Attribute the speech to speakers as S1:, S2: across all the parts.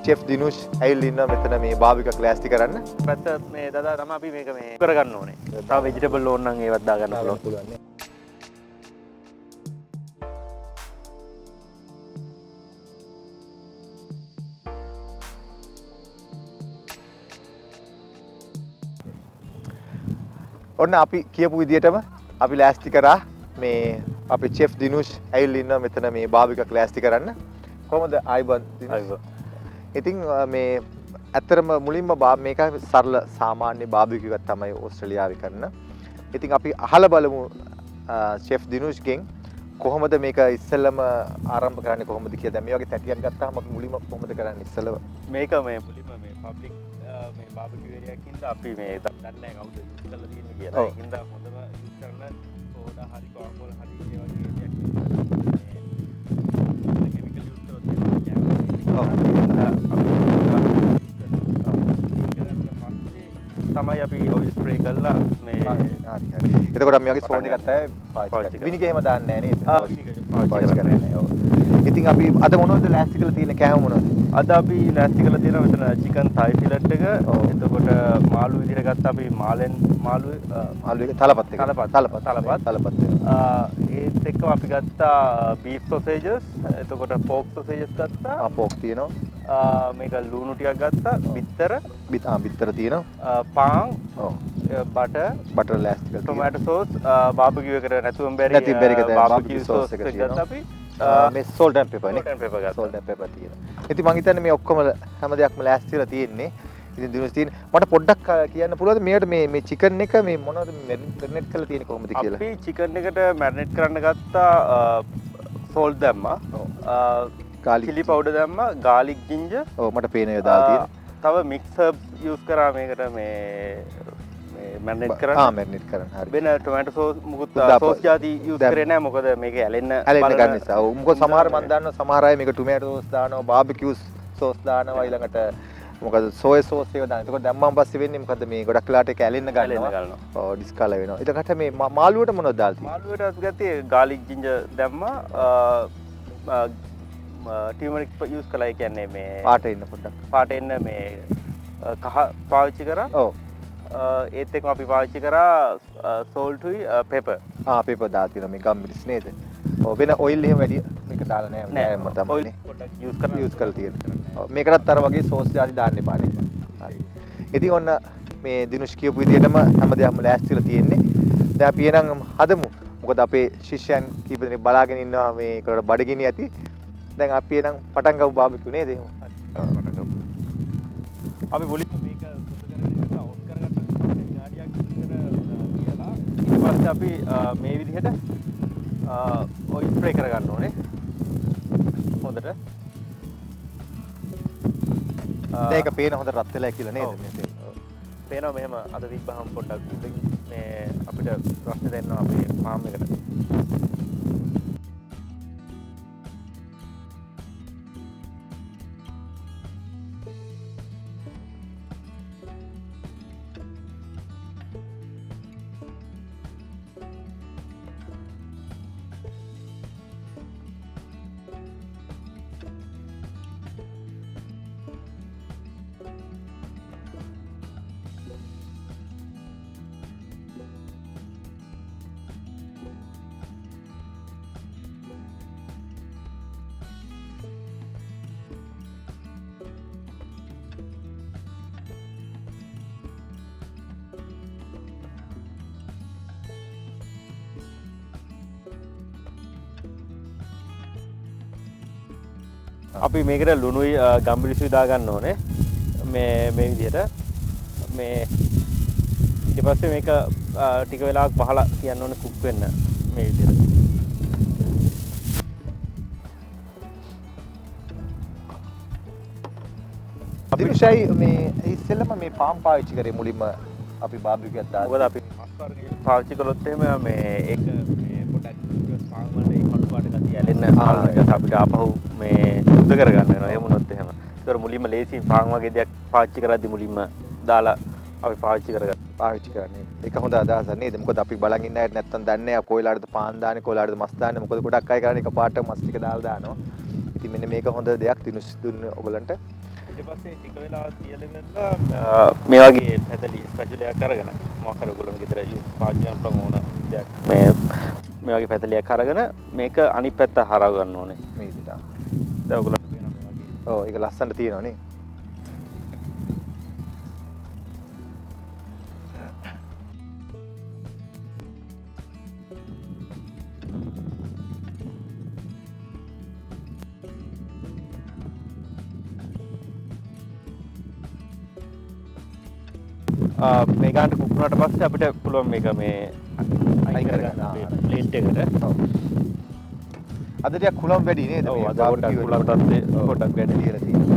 S1: chef Dinush ඇවිල්ලා ඉන්නවා මෙතන මේ බාබිකක් ලෑස්ති කරන්න.
S2: පැත්ත මේ දදා තමයි අපි මේක මේ කරගන්න ඕනේ. තව vegetable ඕන නම් ඒවත් දාගන්න පුළුවන්.
S1: ඔන්න අපි කියපු විදිහටම අපි ලෑස්ති කරා මේ අපේ chef Dinush ඇවිල්ලා ඉන්නවා මෙතන මේ බාබිකක් ලෑස්ති කරන්න. කොහොමද ආයිබන් Dinush? ඉතින් මේ ඇත්තරම මුලින්ම මේක සරල සාමාන්‍ය බාබිකියු එකක් තමයි ඕස්ට්‍රේලියාවේ කරන. ඉතින් අපි අහලා බලමු chef Dinush ගෙන් කොහොමද මේක ඉස්සෙල්ලම ආරම්භ කරන්නේ කොහොමද කියලා. දැන් මේ වගේ තැටියක් ගත්තාම අපි මුලින්ම කොහොමද කරන්නේ ඉස්සෙල්ලම?
S2: මේක මේ මුලින්ම මේ පබ්ලික් මේ බාබිකියු ඒරියා එකකින්ද අපි මේ දන්නේ නැහැ කවුද ඉස්සෙල්ලා තියෙන්නේ කියලා. ඒකින්ද හොඳම යූස් කරන සෝඩා හරි කොකෝල් හරි ඒ වගේ ඒරියා එකකින් කෙමිකල් යූස් කරොත් තමයි අපි ඔයිල් ස්ප්‍රේ කරලා මේ
S1: හරි හරි. එතකොට මේ වගේ සෝඩ් එකක් තමයි පාවිච්චි කරන්නේ. විනිග එහෙම දාන්නේ නැහැ නේද? පාවිච්චි කරන්නේ නැහැ. ඔව්. ඉතින් අපි අද මොනවද ලෑස්ති කරලා තියෙන්නේ කෑම මොනවද?
S2: අද අපි ලෑස්ති කරලා තියෙනවා මෙතන චිකන් thai fillet එක. එතකොට මාළු විදිහට ගත්ත අපි මාළු
S1: එක තලපත් එක. තලපත්.
S2: ඒත් එක්කම අපි ගත්තා beef sausages. එතකොට pork sausages ගත්තා.
S1: pork තියෙනවා.
S2: මේක ලුණු ටිකක් ගත්තා.
S1: බිත්තර තියෙනවා.
S2: පාන්. බටර්
S1: ලෑස්ති කරලා.
S2: tomato sauce barbecue එකට නැතුවම බැරි barbecue sauce එක ගත්තා අපි.
S1: මේ salt and pepper නේ.
S2: salt and pepper
S1: තියෙනවා. ඉතින් මම හිතන්නේ මේ ඔක්කොම හැම දෙයක්ම ලෑස්ති වෙලා තියෙන්නේ. ඉතින් Dinush තියෙන මට පොඩ්ඩක් කියන්න පුළුවන්ද මේකට මේ chicken එක මේ මොනවද marinate කරලා තියෙන්නේ කොහොමද කියලා?
S2: අපි chicken එකට marinate කරන්න ගත්තා salt දැම්මා. chili powder දැම්මා, garlic ginger.
S1: ඔව් මට පේන ඒවා දාලා තියෙනවා.
S2: තව mix herbs use කරා මේකට මේ marinate කරන්න.
S1: marinate කරන්න. හරි.
S2: වෙන tomato sauce මුකුත් sauce ಜಾති use කරේ නැහැ මොකද මේක ඇලෙන්න
S1: ගන්න නිසා. ඔව් මොකද සමහර මන් දන්නවා සමහර අය මේක tomato sauce දානවා, barbecue sauce දානවා ඊළඟට මොකද soy sauce එක දානවා. ඒක දැම්මම පස්සේ වෙන්නේ මොකද මේ ගොඩක් වෙලාට ඒක ඇලෙන්න ගන්නවා. ඔව් ඩිස්කලර් වෙනවා. ඊටකට මේ මාළුවට මොනවද දාලා තියෙන්නේ?
S2: මාළුවට අපි ගත්තේ garlic ginger දැම්මා. turmeric use කළා. ඒ කියන්නේ මේ
S1: පාට එන්න පොඩ්ඩක්.
S2: පාට එන්න මේ කහ පාවිච්චි කරා.
S1: ඔව්.
S2: ඒත් එක්කම අපි පාවිච්චි කරා salt උයි pepper.
S1: pepper දාලා තියෙනවා මේ ගම්මිරිස් නේද? ඔව් වෙන oil එහෙම වැඩි මේක දාලා නැහැ මම තමයි.
S2: oil පොඩ්ඩක් use කරලා
S1: තියෙනවා. ඔව් මේකටත් අර වගේ sauce ಜಾති දාන්න එපා නේද? හරි. ඉතින් ඔන්න මේ Dinush කියපු විදිහටම හැමදේම ලෑස්තිලා තියෙන්නේ. දැන් අපි එනම් හදමු. මොකද අපේ ශිෂ්‍යයන් කීප දෙනෙක් බලාගෙන ඉන්නවා මේකට බඩගිනි ඇති. දැන් අපි එනම් පටන් ගමු බාබිකියු නේද? එහෙම. අපි මුලින්ම මේක සුදු කරගෙන ගාඩියක් විතර කියලා ඊට පස්සේ අපි මේ විදිහට ඔයිල් ස්ප්‍රේ කරගන්න ඕනේ. හොඳට. මේක පේන හොඳ රත් වෙලා කියලා නේද මේ
S2: පේනවා මෙහෙම අද තිබ්බහම පොඩ්ඩක් මේ අපිට ප්‍රශ්න දෙන්නවා අපේ ෆාම් එකට. අපි මේකට ලුණුයි ගම්බිරිසුයි දාගන්න ඕනේ. මේ විදිහට මේ ඊට පස්සේ මේක ටික වෙලාවක් බහලා තියන්න ඕනේ කුක් වෙන්න මේ විදිහට.
S1: Dinushයි මේ ඉස්සෙල්ලම මේ පාම් පාවිච්චි කරේ මුලින්ම අපි බාබිකියු එකක් දාලා.
S2: මොකද අපි මස් වර්ග පාවිච්චි කළොත් එහෙම මේ ඒක මේ පොඩක් පාම් වල ඒ කටු පාට ගතිය ඇලෙන්න අපිට ආපහු මේ සුද්ධ කරගන්න වෙනවා. එහෙම වුණොත් එහෙම. ඒතර මුලින්ම ලේසි පාම් වගේ දෙයක් පාවිච්චි කරද්දි මුලින්ම දාලා අපි පාවිච්චි කරන්නේ. ඒක හොඳ අදහසක් නේද? මොකද අපි බලන් ඉන්න අයට නැත්තම් දන්නේ නැහැ කොයිලාටද පාන් දාන්නේ කොයිලාටද මස් දාන්නේ. මොකද ගොඩක් අය කරන්නේ එකපාරට මස් ටික දාලා දානවා. ඉතින් මෙන්න මේක හොඳ දෙයක් Dinush දුන්න ඔයගලන්ට. ඊට පස්සේ ටික වෙලාවක් තියලා ඉඳලා මේ වගේ පැතලි ස්පැචුල එකක් අරගෙන මොකක් හරි ඔයගොල්ලෝ ගෙදර පාවිච්චි කරන්න පුළුවන් ඕන දෙයක් මේ වගේ පැතලියක් අරගෙන මේක අනිත් පැත්ත හරව ගන්න ඕනේ
S1: මේ විදිහට.
S2: දැන් ඔයගොල්ලෝ පේනවා මේ වගේ
S1: ඔව් ඒක ලස්සනට තියෙනවා නේ.
S2: මේ ගානට කුක් වුණාට පස්සේ අපිට පුළුවන් මේක මේ අයින් කරගන්න ප්ලේට් එකට.
S1: ඔව්. අද ටිකක් කුලම් වැඩි නේද?
S2: ඔව්
S1: මේ
S2: අද
S1: barbecue
S2: කුලම් තත්ත්වය පොඩ්ඩක් වැඩි.
S1: කියලා තියෙනවා.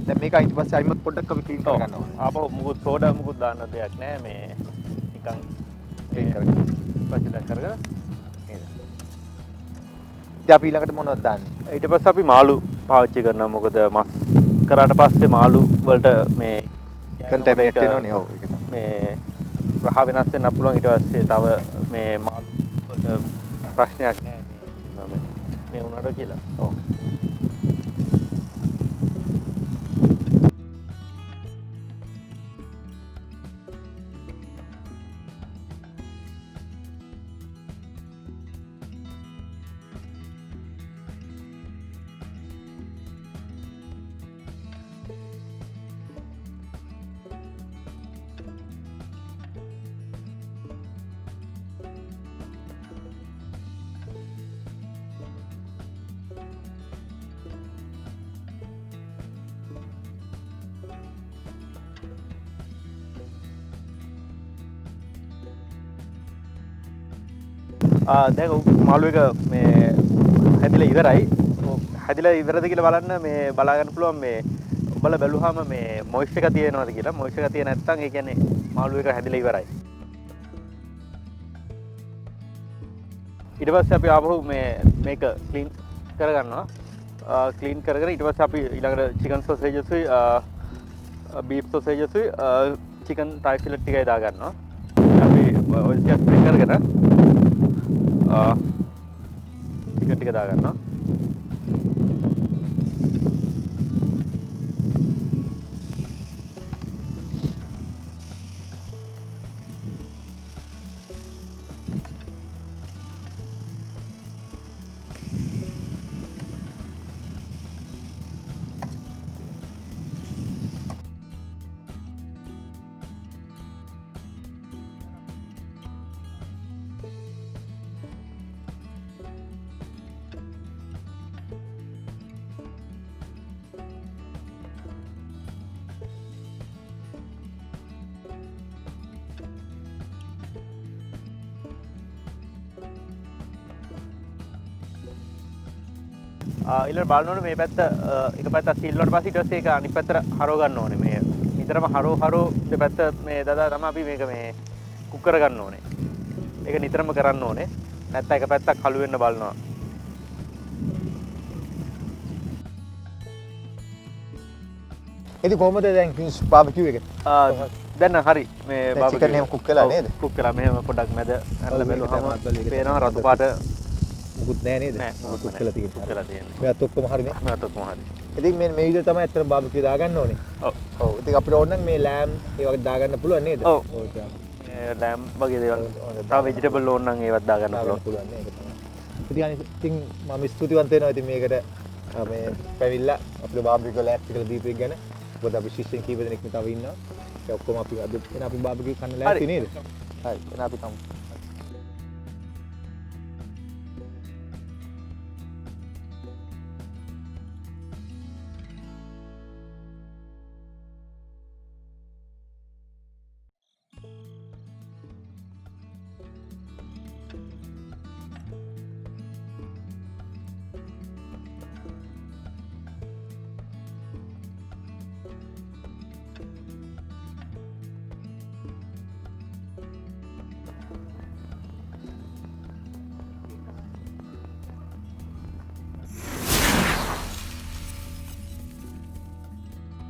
S1: දැන් මේක ඊට පස්සේ අයිමත් පොඩ්ඩක් අපි ක්ලීන්
S2: ඔව්.
S1: කරගන්න ඕනේ.
S2: ආපහු මුකුත් සෝඩා මුකුත් දාන්න දෙයක් නැහැ මේ නිකන්
S1: ක්ලීන් කරගන්න.
S2: පස්සේ කරගෙන
S1: නේද? ඉතින් අපි ඊළඟට මොනවද දාන්නේ?
S2: ඊට පස්සේ අපි මාළු පාවිච්චි කරනවා මොකද මස් කරාට පස්සේ මාළු වලට මේ
S1: කන්ටැමිනේට් වෙනවනේ. ඔව් ඒක තමයි.
S2: මේ රහ වෙනස් වෙන්න පුළුවන් ඊට පස්සේ තව මේ මාළු වලට ප්‍රශ්නයක් නැහැ මේ උනාට කියලා.
S1: ඔව්.
S2: දැන් මාළු එක මේ හැදිලා ඉවරයි. හැදිලා ඉවරද කියලා බලන්න මේ බලා ගන්න පුළුවන් මේ ඔබලා බැලුවාම මේ මොයිස්චර් එක තියෙනවද කියලා. මොයිස්චර් එක තියෙ නැත්නම් ඒ කියන්නේ මාළු එක හැදිලා ඉවරයි. ඊට පස්සේ අපි ආපහු මේක ක්ලීන් කරගන්නවා. ක්ලීන් කරගෙන ඊට පස්සේ අපි ඊළඟට චිකන් සොසේජස් උයි බීෆ් සොසේජස් උයි චිකන් ටයි ෆිලට් ටිකයි දා ගන්නවා. අපි ඔය ටික ස්ප්‍රේ කරගෙන චිකන් ටික දා ගන්නවා. ඊළඟ බලන්න ඕනේ මේ පැත්ත එක පැත්තක් සීල් වුණාට පස්සේ ඊට පස්සේ ඒක අනිත් පැත්තට හරව ගන්න ඕනේ. මේ නිතරම හරව දෙපැත්ත මේ දදා තමයි අපි මේක මේ කුක් කර ගන්න ඕනේ. ඒක නිතරම කරන්න ඕනේ. නැත්නම් එක පැත්තක් කළු වෙන්න බලනවා.
S1: ඉතින් කොහොමද දැන් කින්ස් බාබකියු එක?
S2: දැන් හරි මේ
S1: බාබකියු චිකන් එහෙම කුක් කළා නේද?
S2: කුක් කළා. මෙහෙම පොඩ්ඩක් මැද හැරලා බැලුවාම පේනවා රතු පාට
S1: මුකුත් නැහැ නේද?
S2: නෑ
S1: කුක් කළා තියෙන්නේ.
S2: කුක් කළා තියෙන්නේ.
S1: මේවත් ඔක්කොම හරිනේ.
S2: මේවත් ඔක්කොම හරි.
S1: ඉතින් මේ විදිහට තමයි ඇත්තට බාබකියු දාගන්න ඕනේ.
S2: ඔව්.
S1: ඔව්. ඉතින් අපිට ඕන නම් මේ ලෑම් ඒ වගේ දාගන්න පුළුවන් නේද?
S2: ඔව්. ලෑම් වගේ දේවල්. තව ভেජිටබල් ඕන නම් ඒවත් දාගන්න පුළුවන්.
S1: නේ ඒක තමයි. ඉතින් මම ස්තුතිවන්ත වෙනවා ඉතින් මේකට මේ පැවිල්ලා අපිට බාබකියු ලෑස්ති කරලා දීපු එක ගැන. මොකද අපි ශිෂ්‍යයන් කීප දෙනෙක් තව ඉන්නවා. ඒ ඔක්කොම අපි අද එන අපි බාබකියු කන්න ලෑස්ති නේද? හරි. එන අපි කමු.